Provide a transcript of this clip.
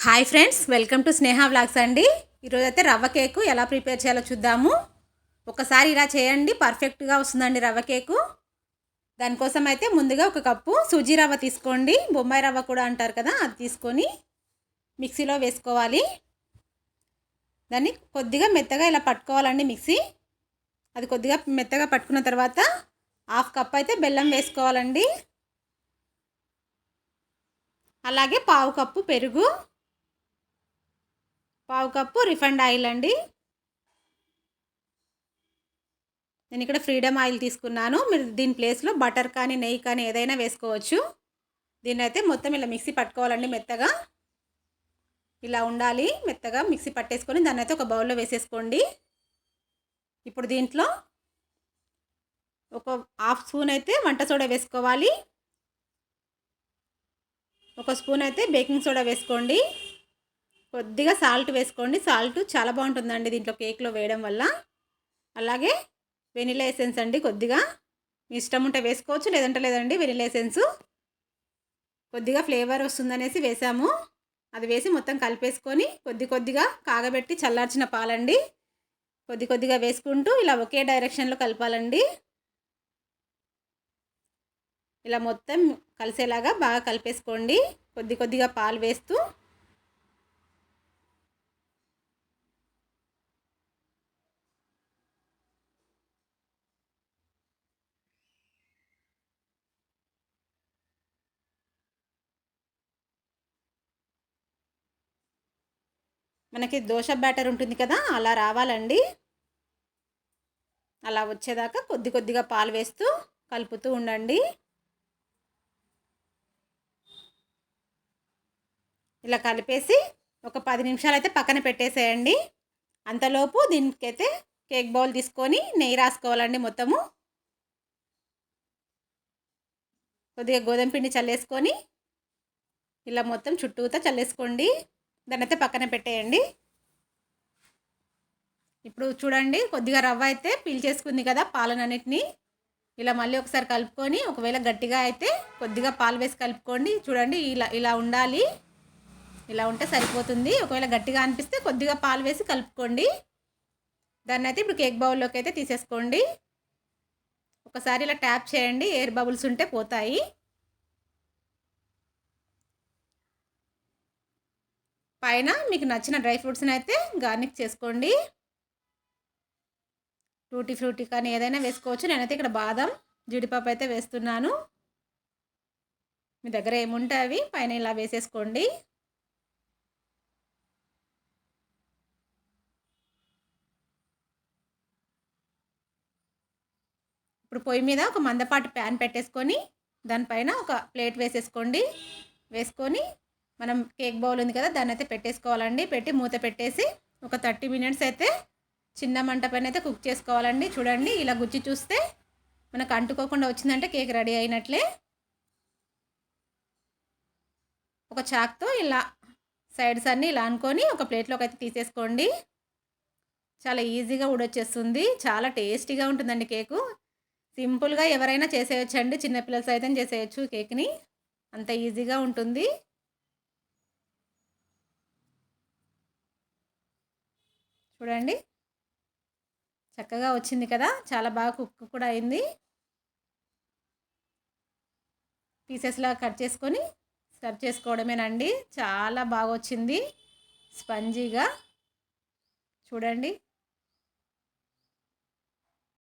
Hi friends, welcome to Sneha vlogs అండి. ఈరోజైతే రవ్వ కేకు ఎలా ప్రిపేర్ చేయాలో చూద్దాము. ఒకసారి ఇలా చేయండి, పర్ఫెక్ట్గా వస్తుందండి రవ్వ కేకు. దానికోసం అయితే ముందుగా ఒక కప్పు సూజీ రవ్వ తీసుకోండి. బొంబాయి రవ్వ కూడా అంటారు కదా, అది తీసుకొని మిక్సీలో వేసుకోవాలి. దాన్ని కొద్దిగా మెత్తగా ఇలా పట్టుకోవాలండి మిక్సీ. అది కొద్దిగా మెత్తగా పట్టుకున్న తర్వాత హాఫ్ కప్ అయితే బెల్లం వేసుకోవాలండి. అలాగే పావు కప్పు పెరుగు, పావు కప్పు రిఫైండ్ ఆయిల్ అండి. నేను ఇక్కడ ఫ్రీడమ్ ఆయిల్ తీసుకున్నాను. మీరు దీని ప్లేస్లో బటర్ కానీ నెయ్యి కానీ ఏదైనా వేసుకోవచ్చు. దీన్ని అయితే మొత్తం ఇలా మిక్సీ పట్టుకోవాలండి. మెత్తగా ఇలా ఉండాలి. మెత్తగా మిక్సీ పట్టేసుకొని దాన్ని అయితే ఒక బౌల్లో వేసేసుకోండి. ఇప్పుడు దీంట్లో ఒక హాఫ్ స్పూన్ అయితే వంట సోడా వేసుకోవాలి. ఒక స్పూన్ అయితే బేకింగ్ సోడా వేసుకోండి. కొద్దిగా సాల్ట్ వేసుకోండి. సాల్ట్ చాలా బాగుంటుందండి దీంట్లో కేక్లో వేయడం వల్ల. అలాగే వెనిలా ఎసెన్స్ అండి, కొద్దిగా మీ ఇష్టం ఉంటే వేసుకోవచ్చు, లేదండి. వెనిలా ఎసెన్స్ కొద్దిగా ఫ్లేవర్ వస్తుందనేసి వేసాము. అది వేసి మొత్తం కలిపేసుకొని కొద్దిగా కాగబెట్టి చల్లార్చిన పాలండి కొద్దిగా వేసుకుంటూ ఇలా ఒకే డైరెక్షన్లో కలపాలండి. ఇలా మొత్తం కలిసేలాగా బాగా కలిపేసుకోండి కొద్దిగా పాలు వేస్తూ. మనకి దోశ బ్యాటర్ ఉంటుంది కదా, అలా రావాలండి. అలా వచ్చేదాకా కొద్దిగా పాలు వేస్తూ కలుపుతూ ఉండండి. ఇలా కలిపేసి ఒక 10 నిమిషాలు అయితే పక్కన పెట్టేసేయండి. అంతలోపు దీనికైతే కేక్ బౌల్ తీసుకొని నెయ్యి రాసుకోవాలండి. మొత్తము కొద్దిగా గోధుమ పిండి చల్లేసుకొని ఇలా మొత్తం చుట్టూతా చల్లేసుకోండి. దాన్ని అయితే పక్కన పెట్టేయండి. ఇప్పుడు చూడండి, కొద్దిగా రవ్వ అయితే పీల్చేసుకుంది కదా పాలనన్నిటిని. ఇలా మళ్ళీ ఒకసారి కలుపుకొని, ఒకవేళ గట్టిగా అయితే కొద్దిగా పాలు వేసి కలుపుకోండి. చూడండి, ఇలా ఉండాలి. ఇలా ఉంటే సరిపోతుంది. ఒకవేళ గట్టిగా అనిపిస్తే కొద్దిగా పాలు వేసి కలుపుకోండి. దాన్ని అయితే ఇప్పుడు కేక్ బౌల్లోకి అయితే తీసేసుకోండి. ఒకసారి ఇలా ట్యాప్ చేయండి, ఎయిర్ బబుల్స్ ఉంటే పోతాయి. పైన మీకు నచ్చిన డ్రై ఫ్రూట్స్ని అయితే గార్నిష్ చేసుకోండి. టూటీ ఫ్రూటీ కానీ ఏదైనా వేసుకోవచ్చు. నేనైతే ఇక్కడ బాదం, జీడిపప్పు అయితే వేస్తున్నాను. మీ దగ్గర ఏముంటే అవి పైన ఇలా వేసేసుకోండి. ఇప్పుడు పొయ్యి మీద ఒక మందపాటి ప్యాన్ పెట్టేసుకొని దానిపైన ఒక ప్లేట్ వేసేసుకోండి. వేసుకొని మనం కేక్ బౌల్ ఉంది కదా, దాన్ని అయితే పెట్టేసుకోవాలండి. పెట్టి మూత పెట్టేసి ఒక 30 మినిట్స్ అయితే చిన్న మంట పైన అయితే కుక్ చేసుకోవాలండి. చూడండి, ఇలా గుచ్చి చూస్తే మనకు అంటుకోకుండా వచ్చిందంటే కేక్ రెడీ అయినట్లే. ఒక చాక్తో ఇలా సైడ్స్ అన్నీ ఇలా అనుకొని ఒక ప్లేట్లోకి అయితే తీసేసుకోండి. చాలా ఈజీగా ఊడొచ్చేస్తుంది. చాలా టేస్టీగా ఉంటుందండి కేకు. సింపుల్గా ఎవరైనా చేసేయచ్చండి. చిన్నపిల్లలు సైతం చేసేయచ్చు కేక్ని. అంత ఈజీగా ఉంటుంది. చూడండి, చక్కగా వచ్చింది కదా, చాలా బాగా కుక్ కూడా అయింది. పీసెస్లా కట్ చేసుకొని సర్వ్ చేసుకోవడమేనండి. చాలా బాగా వచ్చింది, స్పంజీగా. చూడండి.